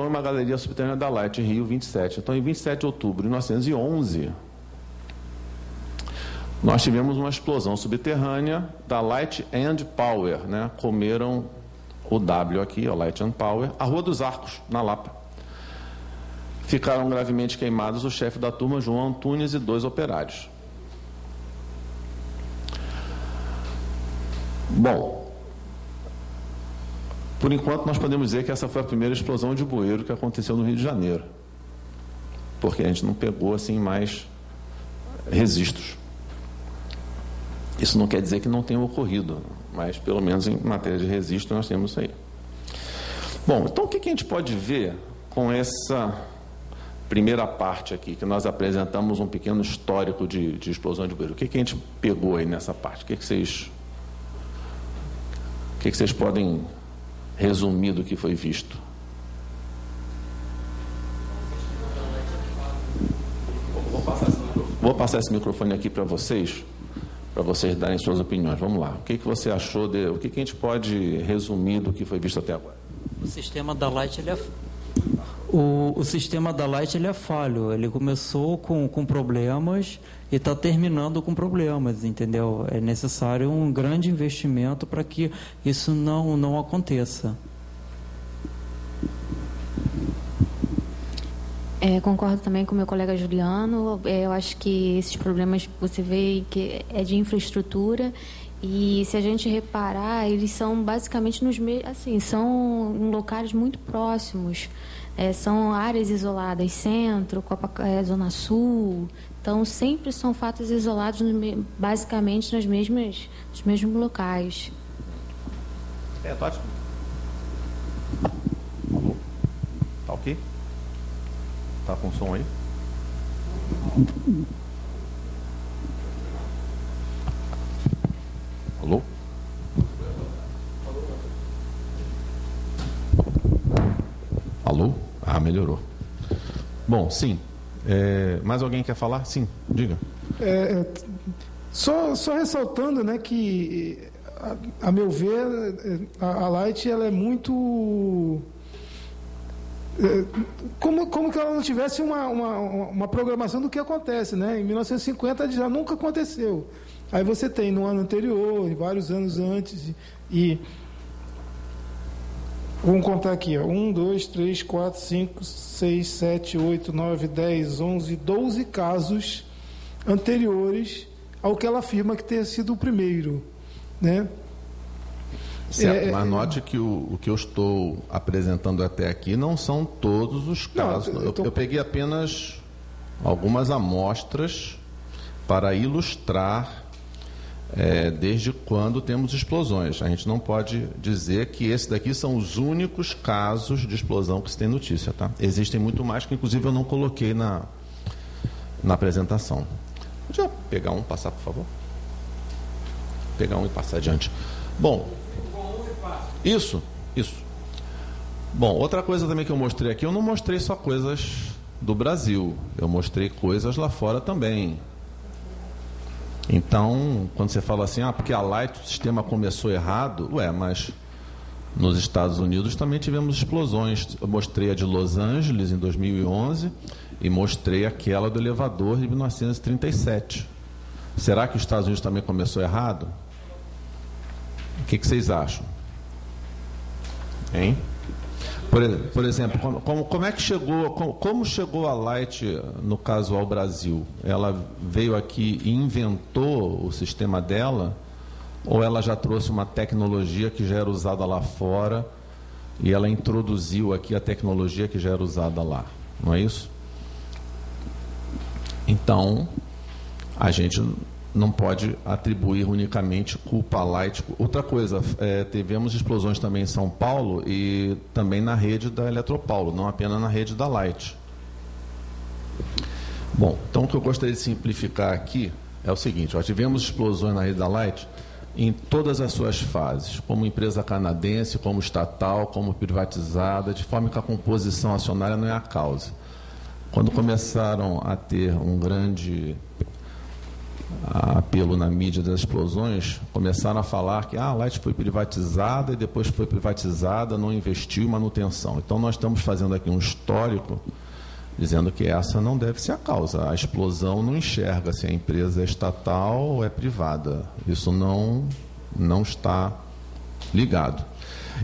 em uma galeria subterrânea da Light, em Rio 27. Então, em 27 de outubro de 1911, nós tivemos uma explosão subterrânea da Light and Power, né? Comeram o W aqui, ó, Light and Power, a Rua dos Arcos, na Lapa. Ficaram gravemente queimados o chefe da turma, João Antunes, e 2 operários. Bom, por enquanto nós podemos dizer que essa foi a primeira explosão de bueiro que aconteceu no Rio de Janeiro, porque a gente não pegou assim mais registros. Isso não quer dizer que não tenha ocorrido, mas pelo menos em matéria de registro nós temos isso aí. Bom, então o que a gente pode ver com essa primeira parte aqui, que nós apresentamos um pequeno histórico de explosão de bueiro? O que a gente pegou aí nessa parte? O que vocês podem resumir do que foi visto? Vou passar esse microfone aqui para vocês darem suas opiniões. Vamos lá. O que você achou o que a gente pode resumir do que foi visto até agora? O sistema da Light, o sistema da Light ele é falho. Ele começou com problemas e está terminando com problemas, entendeu? É necessário um grande investimento para que isso não aconteça. Concordo também com o meu colega Juliano. Eu acho que esses problemas que você vê que é de infraestrutura, e se a gente reparar, eles são basicamente são em locais muito próximos. São áreas isoladas, centro, zona sul. Então, sempre são fatos isolados, basicamente nos mesmos locais. Tá ótimo. Tá ok? Tá com som aí? Alô? Alô? Ah, melhorou. Bom, sim. Mais alguém quer falar? Sim, diga. Só ressaltando, né, que a meu ver a Light ela é muito como que ela não tivesse uma programação do que acontece, né? Em 1950 já nunca aconteceu. Aí você tem no ano anterior, em vários anos antes, e vamos contar aqui, ó, 1, 2, 3, 4, 5, 6, 7, 8, 9, 10, 11, 12 casos anteriores ao que ela afirma que ter sido o primeiro, né? Certo, mas note que o que eu estou apresentando até aqui não são todos os casos. Não, eu peguei apenas algumas amostras para ilustrar desde quando temos explosões. A gente não pode dizer que esses daqui são os únicos casos de explosão que se tem notícia, tá? Existem muito mais que, inclusive, eu não coloquei na apresentação. Podia pegar um, passar, por favor? Pegar um e passar adiante. Bom, isso. Bom, outra coisa também que eu mostrei aqui, eu não mostrei só coisas do Brasil, eu mostrei coisas lá fora também. Então, quando você fala assim, porque a Light, o sistema começou errado, mas nos Estados Unidos também tivemos explosões. Eu mostrei a de Los Angeles em 2011 e mostrei aquela do elevador de 1937. Será que os Estados Unidos também começou errado? O que vocês acham? Hein? Por exemplo, como é que chegou, como chegou a Light, no caso, ao Brasil? Ela veio aqui e inventou o sistema dela, ou ela já trouxe uma tecnologia que já era usada lá fora e ela introduziu aqui a tecnologia que já era usada lá? Não é isso? Então, a gente não pode atribuir unicamente culpa à Light. Outra coisa, tivemos explosões também em São Paulo e também na rede da Eletropaulo, não apenas na rede da Light. Bom, então o que eu gostaria de simplificar aqui é o seguinte: tivemos explosões na rede da Light em todas as suas fases, como empresa canadense, como estatal, como privatizada, de forma que a composição acionária não é a causa. Quando começaram a ter apelo na mídia das explosões, começaram a falar que a Light foi privatizada e depois foi privatizada, não investiu em manutenção. Então, nós estamos fazendo aqui um histórico dizendo que essa não deve ser a causa. A explosão não enxerga se a empresa é estatal ou é privada. Isso não está ligado.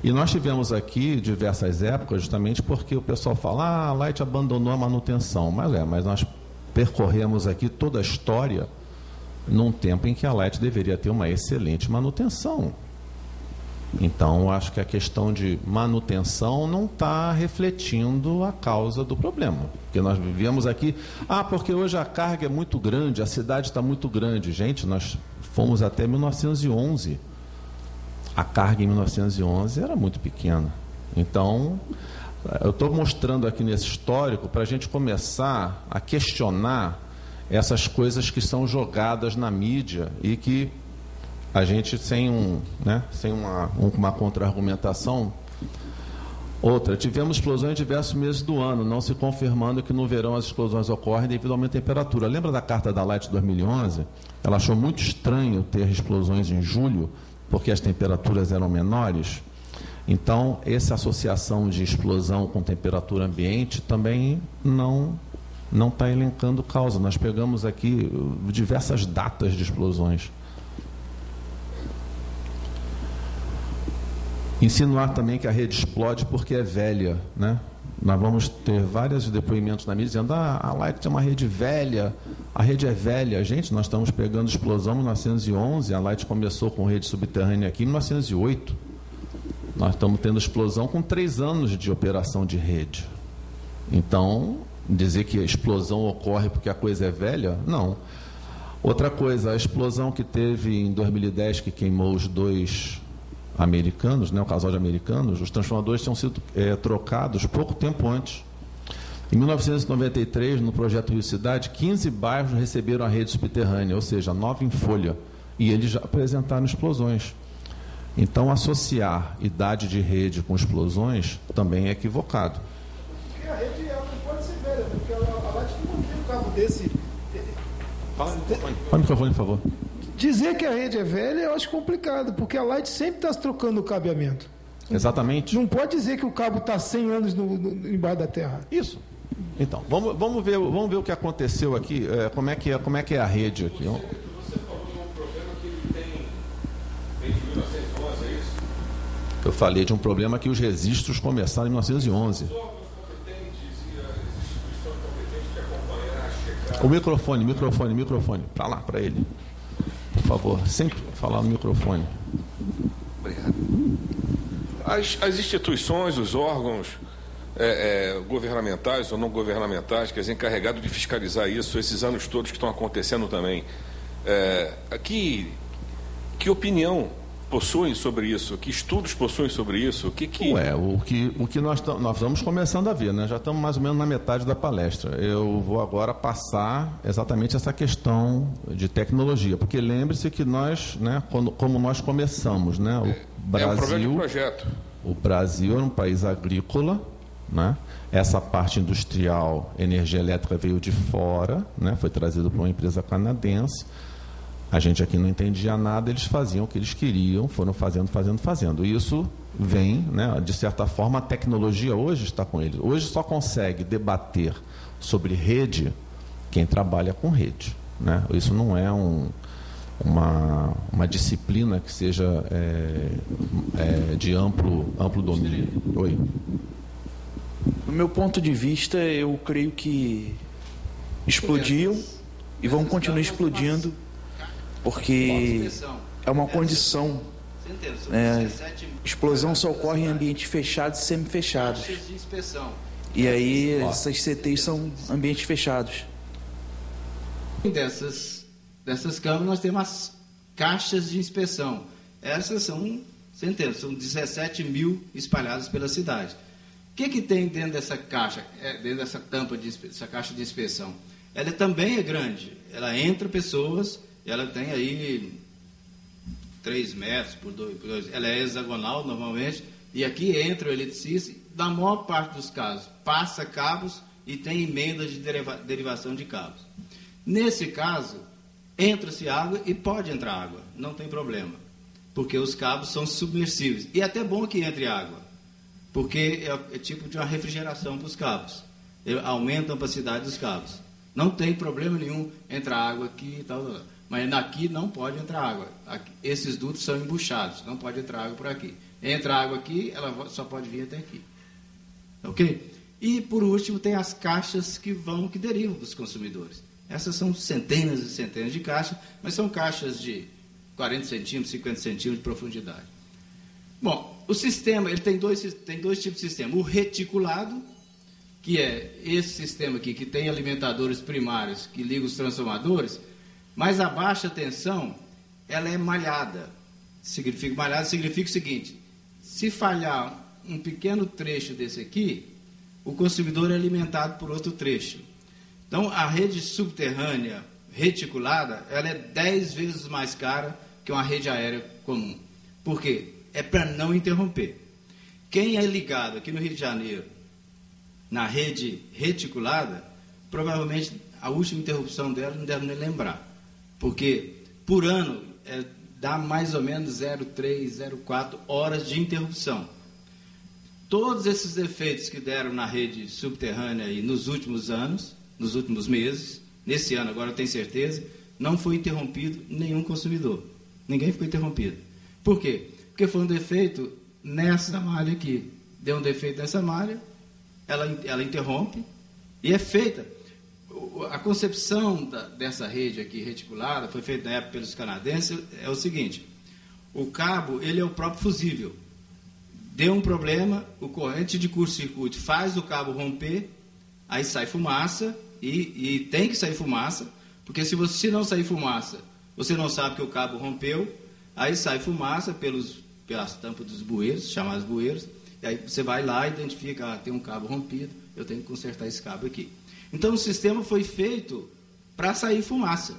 E nós tivemos aqui diversas épocas, justamente porque o pessoal fala, a Light abandonou a manutenção. Mas nós percorremos aqui toda a história num tempo em que a Light deveria ter uma excelente manutenção. Então, acho que a questão de manutenção não está refletindo a causa do problema. Porque nós vivíamos aqui, porque hoje a carga é muito grande, a cidade está muito grande. Gente, nós fomos até 1911. A carga em 1911 era muito pequena. Então, eu estou mostrando aqui nesse histórico para a gente começar a questionar essas coisas que são jogadas na mídia e que a gente, sem uma contra-argumentação. Outra, tivemos explosões em diversos meses do ano, não se confirmando que no verão as explosões ocorrem devido ao aumento da temperatura. Lembra da carta da Light de 2011? Ela achou muito estranho ter explosões em julho, porque as temperaturas eram menores. Então, essa associação de explosão com temperatura ambiente também não está elencando causa. Nós pegamos aqui diversas datas de explosões. Insinuar também que a rede explode porque é velha, né? Nós vamos ter vários depoimentos na mídia dizendo a Light é uma rede velha, a rede é velha. Gente, nós estamos pegando explosão em 1911, a Light começou com rede subterrânea aqui em 1908. Nós estamos tendo explosão com 3 anos de operação de rede. Então, dizer que a explosão ocorre porque a coisa é velha, não. Outra coisa, a explosão que teve em 2010, que queimou os 2 americanos, né, o casal de americanos, os transformadores tinham sido trocados pouco tempo antes. Em 1993, no projeto Rio Cidade, 15 bairros receberam a rede subterrânea, ou seja, 9 em folha, e eles já apresentaram explosões. Então, associar idade de rede com explosões também é equivocado. Porque a rede não pode ser velha, porque a Light não mantém um cabo desse. Fala no microfone, por favor. Dizer que a rede é velha eu acho complicado, porque a Light sempre está trocando o cabeamento. Exatamente. Não pode dizer que o cabo está 100 anos embaixo da terra. Isso. Então, vamos ver o que aconteceu aqui, como é que é a rede aqui. Você falou de um problema que ele tem de 1911, é isso? Eu falei de um problema que os registros começaram em 1911. Os órgãos competentes e as instituições competentes que acompanhar, checar... O microfone. Para lá, para ele. Por favor, sempre falar no microfone. Obrigado. As instituições, os órgãos governamentais ou não governamentais, quer dizer, encarregados de fiscalizar isso, esses anos todos que estão acontecendo também, que opinião possuem sobre isso? Que estudos possuem sobre isso? O que nós vamos começando a ver, né? Já estamos mais ou menos na metade da palestra. Eu vou agora passar exatamente essa questão de tecnologia, porque lembre-se que nós, né, como nós começamos, né, um problema de projeto. O Brasil era um país agrícola, né? Essa parte industrial, energia elétrica veio de fora, né? Foi trazido por uma empresa canadense. A gente aqui não entendia nada, eles faziam o que eles queriam, foram fazendo. Isso vem, né, de certa forma, a tecnologia hoje está com eles. Hoje só consegue debater sobre rede quem trabalha com rede, né? Isso não é uma disciplina que seja de amplo domínio. Oi. No meu ponto de vista, eu creio que explodiam e vão continuar explodindo, porque é uma condição. Explosão só ocorre em ambientes fechados e semifechados. E aí essas CTs são ambientes fechados. Dessas câmeras nós temos as caixas de inspeção. Essas são centenas, são 17 mil espalhadas pela cidade. O que tem dentro dessa caixa, dentro dessa tampa, dessa caixa de inspeção? Ela também é grande, ela entra pessoas, ela tem aí 3 metros por 2, ela é hexagonal normalmente, e aqui entra o eletricista, na maior parte dos casos, passa cabos e tem emendas de derivação de cabos. Nesse caso, entra-se água e pode entrar água, não tem problema, porque os cabos são submersíveis. E é até bom que entre água, porque é tipo de uma refrigeração para os cabos, aumenta a capacidade dos cabos. Não tem problema nenhum entrar água aqui e tal, mas aqui não pode entrar água. Aqui, esses dutos são embuchados, não pode entrar água por aqui. Entra água aqui, ela só pode vir até aqui. Ok? E, por último, tem as caixas que derivam dos consumidores. Essas são centenas e centenas de caixas, mas são caixas de 40 centímetros, 50 centímetros de profundidade. Bom, o sistema, ele tem dois tipos de sistema. O reticulado, que é esse sistema aqui, que tem alimentadores primários que ligam os transformadores, mas a baixa tensão, ela é malhada. Malhada significa o seguinte: se falhar um pequeno trecho desse aqui, o consumidor é alimentado por outro trecho. Então, a rede subterrânea reticulada, ela é 10 vezes mais cara que uma rede aérea comum. Por quê? É para não interromper. Quem é ligado aqui no Rio de Janeiro na rede reticulada, provavelmente a última interrupção dela não deve nem lembrar. Porque, por ano, dá mais ou menos 0,3, 0,4 horas de interrupção. Todos esses defeitos que deram na rede subterrânea aí nos últimos anos, nos últimos meses, nesse ano agora eu tenho certeza, não foi interrompido nenhum consumidor. Ninguém ficou interrompido. Por quê? Porque foi um defeito nessa malha aqui. Deu um defeito nessa malha, ela interrompe e é feita. A concepção dessa rede aqui reticulada foi feita na época pelos canadenses, é o seguinte: o cabo, ele é o próprio fusível. Deu um problema, o corrente de curto-circuito faz o cabo romper, aí sai fumaça, e tem que sair fumaça, porque se não sair fumaça, você não sabe que o cabo rompeu, aí sai fumaça pelas tampas dos bueiros, chamados bueiros, e aí você vai lá e identifica, tem um cabo rompido, eu tenho que consertar esse cabo aqui. Então, o sistema foi feito para sair fumaça.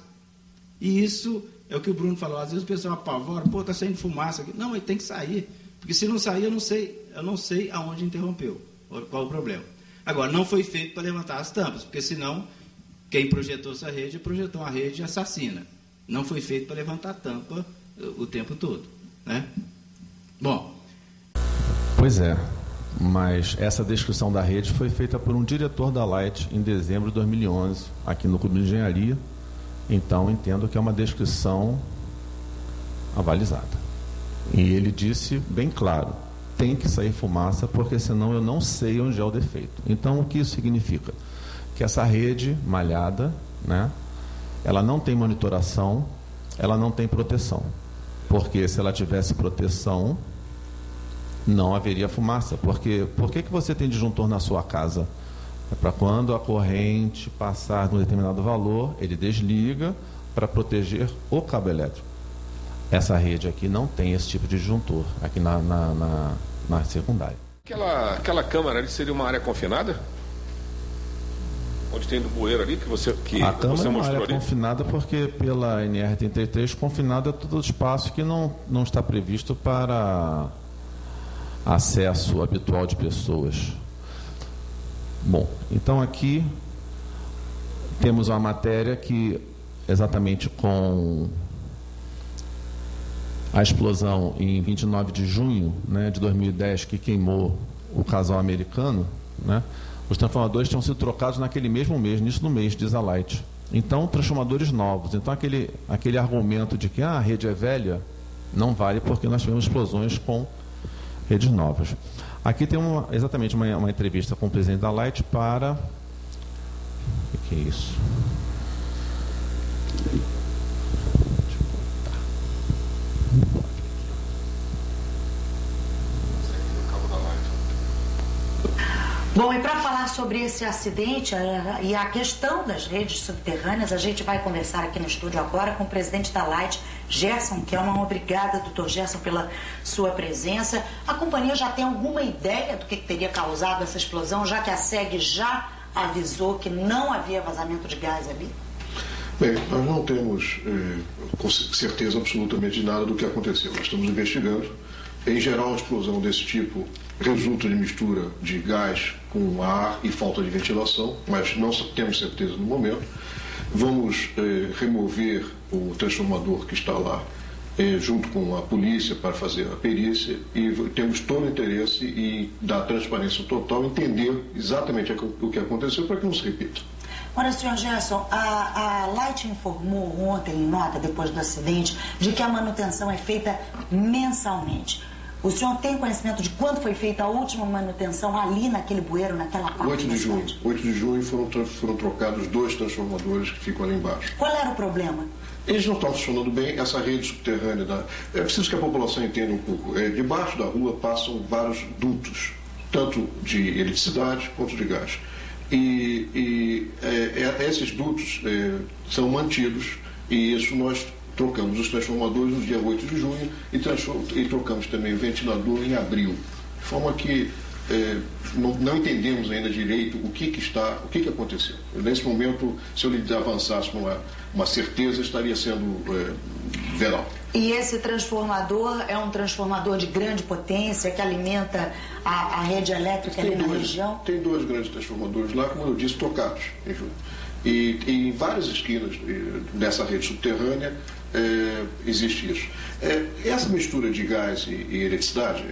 E isso é o que o Bruno falou. Às vezes o pessoal apavora, está saindo fumaça aqui. Não, mas tem que sair. Porque se não sair, eu não sei aonde interrompeu, qual o problema. Agora, não foi feito para levantar as tampas, porque senão, quem projetou essa rede, projetou uma rede assassina. Não foi feito para levantar a tampa o tempo todo, né? Bom. Pois é, mas essa descrição da rede foi feita por um diretor da Light em dezembro de 2011, aqui no Clube de Engenharia. Então, entendo que é uma descrição avalizada. E ele disse bem claro: tem que sair fumaça, porque senão eu não sei onde é o defeito. Então, o que isso significa? Que essa rede malhada, né, ela não tem monitoração, ela não tem proteção. Porque se ela tivesse proteção, não haveria fumaça. Porque por que você tem disjuntor na sua casa? É para quando a corrente passar de um determinado valor, ele desliga para proteger o cabo elétrico. Essa rede aqui não tem esse tipo de disjuntor, aqui na secundária. Aquela câmara ali seria uma área confinada? Onde tem do bueiro ali, que você mostrou ali? A câmara é uma área confinada porque pela NR33, confinado é todo espaço que não está previsto para acesso habitual de pessoas. Bom, então aqui temos uma matéria que, exatamente com a explosão em 29 de junho, né, de 2010, que queimou o casal americano, né, os transformadores tinham sido trocados naquele mesmo mês, nisso no mês, diz a Light. Então, transformadores novos. Então, aquele argumento de que a rede é velha, não vale, porque nós tivemos explosões com redes novas. Aqui tem exatamente uma entrevista com o presidente da Light para... O que é isso? Bom, e para falar sobre esse acidente e a questão das redes subterrâneas, a gente vai conversar aqui no estúdio agora com o presidente da Light, Gerson Kelman. Obrigada, doutor Gerson, pela sua presença. A companhia já tem alguma ideia do que teria causado essa explosão, já que a SEG já avisou que não havia vazamento de gás ali? Bem, nós não temos com certeza absolutamente de nada do que aconteceu. Nós estamos investigando. Em geral, a explosão desse tipo resulta de mistura de gás com ar e falta de ventilação, mas não temos certeza no momento. Vamos remover o transformador que está lá, junto com a polícia, para fazer a perícia, e temos todo o interesse em dar transparência total, entender exatamente o que aconteceu para que não se repita. Ora, senhor Gerson, a Light informou ontem, em nota, depois do acidente, de que a manutenção é feita mensalmente. O senhor tem conhecimento de quando foi feita a última manutenção ali naquele bueiro, naquela parte? 8 de junho. 8 de junho foram trocados 2 transformadores que ficam ali embaixo. Qual era o problema? Eles não estão funcionando bem, essa rede subterrânea. É preciso que a população entenda um pouco. Debaixo da rua passam vários dutos, tanto de eletricidade quanto de gás. Esses dutos são mantidos, e isso nós trocamos os transformadores no dia 8 de junho e trocamos também o ventilador em abril. De forma que não entendemos ainda direito o que aconteceu. Nesse momento, se eu lhe avançasse uma certeza, estaria sendo velado. E esse transformador é um transformador de grande potência que alimenta a rede elétrica ali na região? Tem 2 grandes transformadores lá, como eu disse, trocados em junho. E em várias esquinas dessa rede subterrânea existe isso. Essa mistura de gás e eletricidade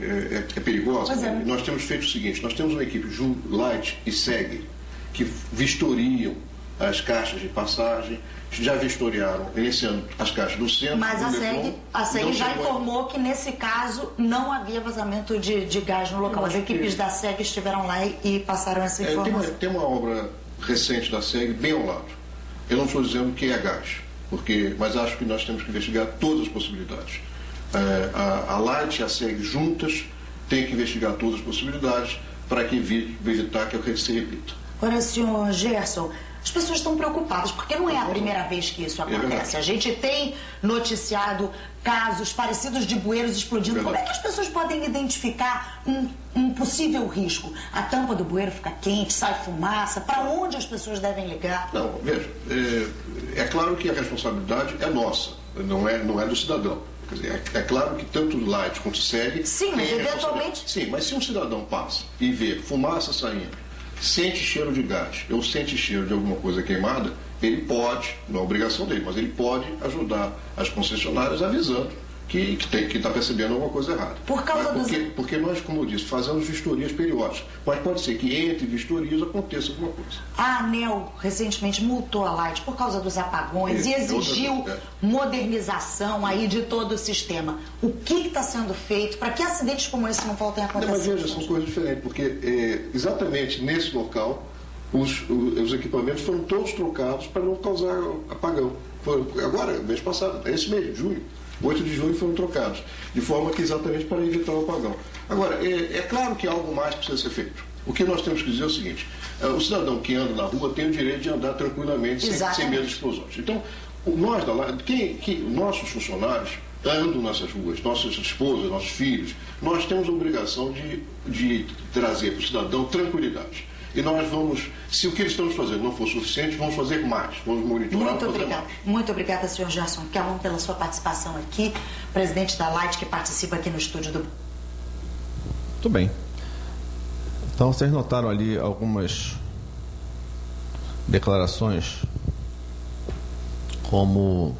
é perigosa. Nós temos feito o seguinte: nós temos uma equipe Light e SEG que vistoriam as caixas de passagem, já vistoriaram, iniciando as caixas do centro. Mas a SEG já informou que nesse caso não havia vazamento de gás no local. As equipes da SEG estiveram lá e passaram essa informação. Tem uma obra recente da SEG bem ao lado. Eu não estou dizendo que é gás, mas acho que nós temos que investigar todas as possibilidades. A Light e a SEG juntas têm que investigar todas as possibilidades para evitar que o se repita. Ora, senhor Gerson, as pessoas estão preocupadas, porque não é a primeira vez que isso acontece. A gente tem noticiado casos parecidos de bueiros explodindo. Como é que as pessoas podem identificar um possível risco? A tampa do bueiro fica quente, sai fumaça. Para onde as pessoas devem ligar? Não, veja, é claro que a responsabilidade é nossa, não é do cidadão. Quer dizer, é claro que tanto o Light quanto o SEG... Sim, mas eventualmente... Sim, mas se um cidadão passa e vê fumaça saindo, sente cheiro de gás ou sente cheiro de alguma coisa queimada, ele pode, não é obrigação dele, mas ele pode ajudar as concessionárias avisando que está percebendo alguma coisa errada. Porque nós, como eu disse, fazemos vistorias periódicas, mas pode ser que entre vistorias aconteça alguma coisa. A ANEEL recentemente multou a Light por causa dos apagões e exigiu modernização aí de todo o sistema. O que está sendo feito para que acidentes como esse não voltem a acontecer? Mas veja, são coisas diferentes, porque exatamente nesse local os equipamentos foram todos trocados para não causar apagão. Agora, mês passado, esse mês de junho, 8 de junho foram trocados, de forma que exatamente para evitar o apagão. Agora, é claro que algo mais precisa ser feito. O que nós temos que dizer é o seguinte: o cidadão que anda na rua tem o direito de andar tranquilamente, sem medo de explosões. Então, nossos funcionários andam nessas ruas, nossas esposas, nossos filhos, nós temos a obrigação de trazer para o cidadão tranquilidade. E nós vamos, se o que eles estamos fazendo não for suficiente, vamos fazer mais, vamos monitorar. Muito obrigada. Muito obrigada, senhor Gerson Kelman, pela sua participação aqui, presidente da Light, que participa aqui no estúdio do... Muito bem. Então, vocês notaram ali algumas declarações como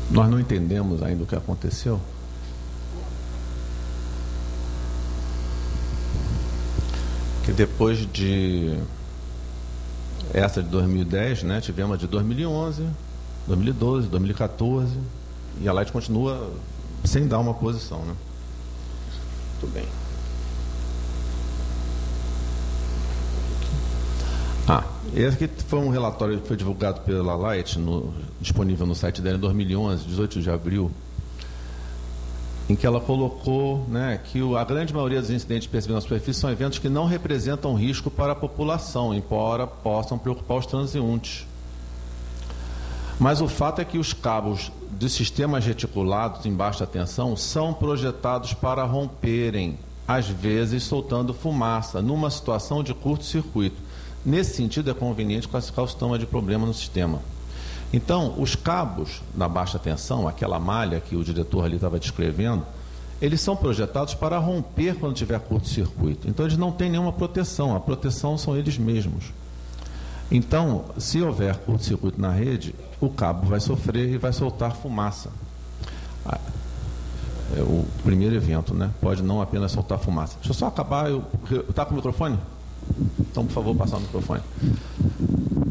nós não entendemos ainda o que aconteceu. Que depois de essa de 2010, né, tivemos a de 2011, 2012, 2014, e a Light continua sem dar uma posição, né? Muito bem. Esse aqui foi um relatório que foi divulgado pela Light, disponível no site dela em 2011, 18 de abril, em que ela colocou, né, que a grande maioria dos incidentes percebidos na superfície são eventos que não representam risco para a população, embora possam preocupar os transeuntes. Mas o fato é que os cabos de sistemas reticulados em baixa tensão são projetados para romperem, às vezes soltando fumaça, numa situação de curto-circuito. Nesse sentido, é conveniente classificar o sintoma de problema no sistema. Então, os cabos da baixa tensão, aquela malha que o diretor ali estava descrevendo, eles são projetados para romper quando tiver curto-circuito. Então, eles não têm nenhuma proteção. A proteção são eles mesmos. Então, se houver curto-circuito na rede, o cabo vai sofrer e vai soltar fumaça. É o primeiro evento, né? Pode não apenas soltar fumaça. Deixa eu só acabar. Está com o microfone? Então, por favor, passar o microfone.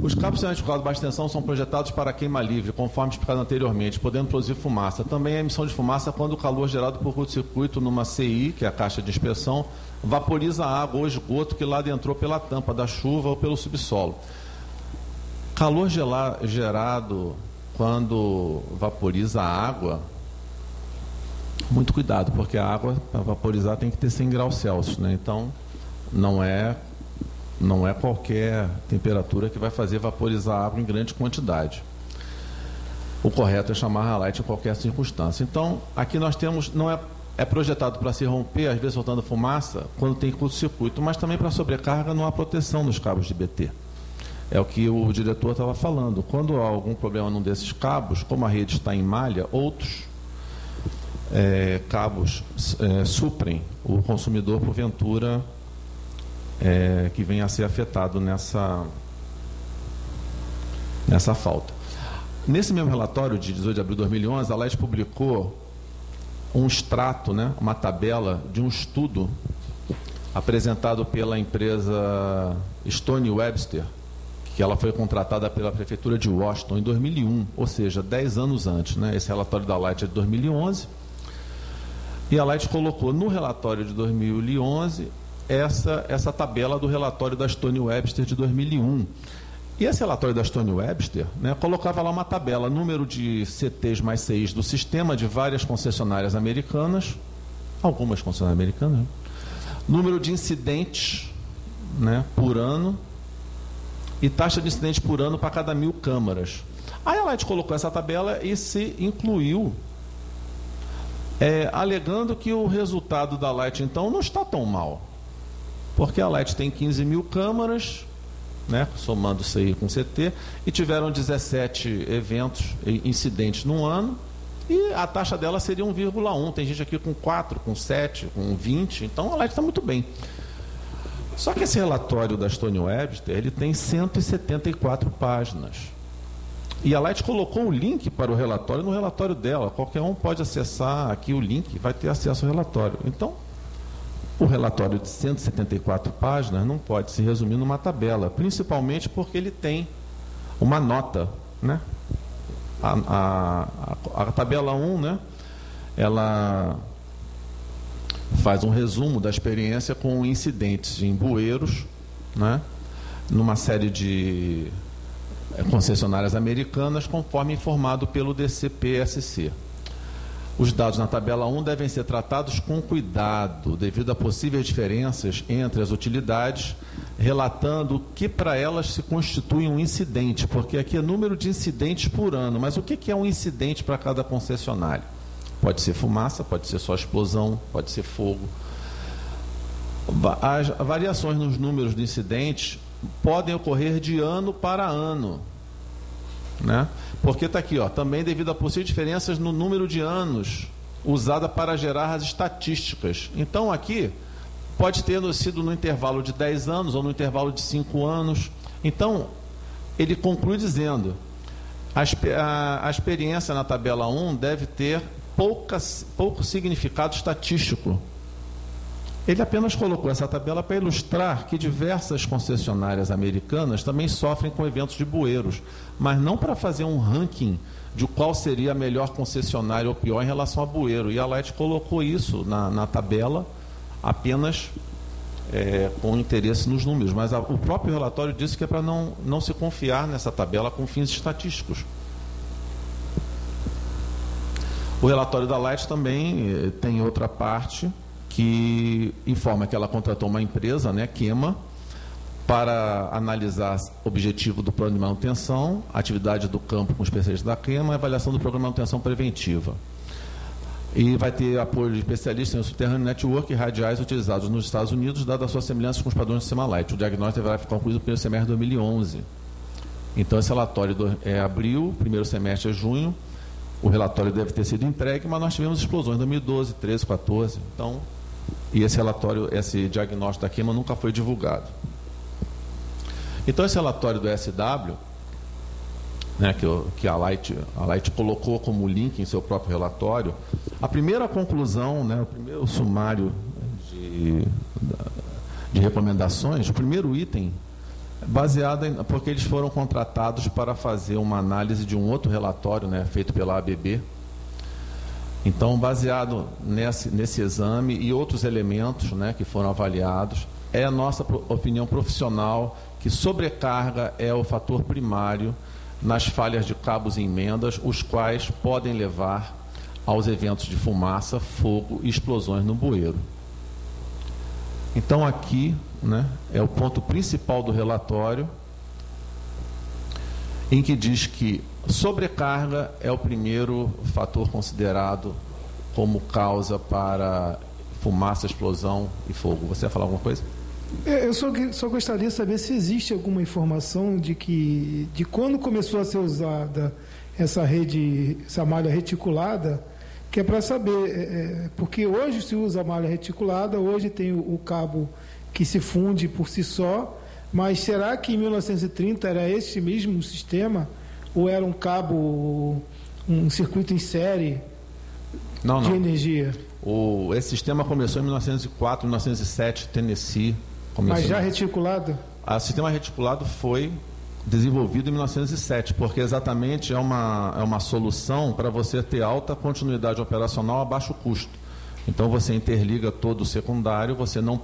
Os cabos cerâmicos de baixa tensão são projetados para queima livre, conforme explicado anteriormente, podendo produzir fumaça. Também a emissão de fumaça quando o calor gerado por curto-circuito numa CI, que é a caixa de inspeção, vaporiza a água ou esgoto que lá entrou pela tampa da chuva ou pelo subsolo. Calor gerado quando vaporiza a água, muito cuidado, porque a água, para vaporizar, tem que ter 100 graus Celsius, né? Então, não é qualquer temperatura que vai fazer vaporizar a água em grande quantidade. O correto é chamar halite em qualquer circunstância. Então, aqui nós temos, não é projetado para se romper, às vezes soltando fumaça, quando tem curto-circuito, mas também para sobrecarga não há proteção nos cabos de BT. É o que o diretor estava falando. Quando há algum problema num desses cabos, como a rede está em malha, outros cabos suprem o consumidor, porventura, que venha a ser afetado nessa falta. Nesse mesmo relatório de 18 de abril de 2011, a Light publicou um extrato, né, uma tabela de um estudo apresentado pela empresa Stone Webster, que ela foi contratada pela Prefeitura de Washington em 2001, ou seja, 10 anos antes, né? Esse relatório da Light é de 2011, e a Light colocou no relatório de 2011 essa tabela do relatório da Stone Webster de 2001. E esse relatório da Stone Webster, né, colocava lá uma tabela, número de CTs mais CIs do sistema de várias concessionárias americanas, algumas concessionárias americanas, né? Número de incidentes, né, por ano, e taxa de incidentes por ano para cada 1000 câmaras. Aí a Light colocou essa tabela e se incluiu, alegando que o resultado da Light, então, não está tão mal. Porque a Light tem 15.000 câmaras, né, somando CI com CT, e tiveram 17 eventos, incidentes no ano, e a taxa dela seria 1,1. Tem gente aqui com 4, com 7, com 20, então a Light está muito bem. Só que esse relatório da Stone Webster, ele tem 174 páginas. E a Light colocou o link para o relatório no relatório dela. Qualquer um pode acessar aqui o link, vai ter acesso ao relatório. Então, o relatório de 174 páginas não pode se resumir numa tabela, principalmente porque ele tem uma nota, né? A tabela 1, né? Ela faz um resumo da experiência com incidentes em bueiros, né? Numa série de concessionárias americanas, conforme informado pelo DCPSC. Os dados na tabela 1 devem ser tratados com cuidado, devido a possíveis diferenças entre as utilidades, relatando o que para elas se constitui um incidente, porque aqui é número de incidentes por ano. Mas o que é um incidente para cada concessionário? Pode ser fumaça, pode ser só explosão, pode ser fogo. As variações nos números de incidentes podem ocorrer de ano para ano, né? Porque está aqui, ó, também devido a possíveis diferenças no número de anos usada para gerar as estatísticas. Então, aqui, pode ter sido no intervalo de 10 anos ou no intervalo de 5 anos. Então, ele conclui dizendo, a experiência na tabela 1 deve ter pouco significado estatístico. Ele apenas colocou essa tabela para ilustrar que diversas concessionárias americanas também sofrem com eventos de bueiros, mas não para fazer um ranking de qual seria a melhor concessionária ou pior em relação a bueiro. E a Light colocou isso na tabela apenas com interesse nos números, mas o próprio relatório disse que é para não se confiar nessa tabela com fins estatísticos. O relatório da Light também tem outra parte que informa que ela contratou uma empresa, né, Quema, para analisar o objetivo do plano de manutenção, atividade do campo com especialistas da Quema e avaliação do programa de manutenção preventiva. E vai ter apoio de especialistas em subterrâneo network e radiais utilizados nos Estados Unidos, dada a sua semelhança com os padrões do sistema Light. O diagnóstico deverá ficar concluído no primeiro semestre de 2011. Então, esse relatório é abril, primeiro semestre é junho, o relatório deve ter sido entregue, mas nós tivemos explosões em 2012, 13, 14. Então, e esse relatório, esse diagnóstico da queima nunca foi divulgado. Então, esse relatório do SW, né, que a Light colocou como link em seu próprio relatório, a primeira conclusão, né, o primeiro sumário de recomendações, o primeiro item, baseado porque eles foram contratados para fazer uma análise de um outro relatório, né, feito pela ABB. Então, baseado nesse exame e outros elementos, né, que foram avaliados, é a nossa opinião profissional que sobrecarga é o fator primário nas falhas de cabos e emendas, os quais podem levar aos eventos de fumaça, fogo e explosões no bueiro. Então, aqui, né, é o ponto principal do relatório, em que diz que sobrecarga é o primeiro fator considerado como causa para fumaça, explosão e fogo. Você ia falar alguma coisa? Eu só gostaria de saber se existe alguma informação de quando começou a ser usada essa malha reticulada, que é para saber, porque hoje se usa a malha reticulada, hoje tem o cabo que se funde por si só, mas será que em 1930 era esse mesmo sistema, ou era um cabo, um circuito em série de energia? Esse sistema começou em 1904, 1907, Tennessee. Mas já reticulado? O sistema reticulado foi desenvolvido em 1907, porque exatamente é uma solução para você ter alta continuidade operacional a baixo custo. Então, você interliga todo o secundário, você não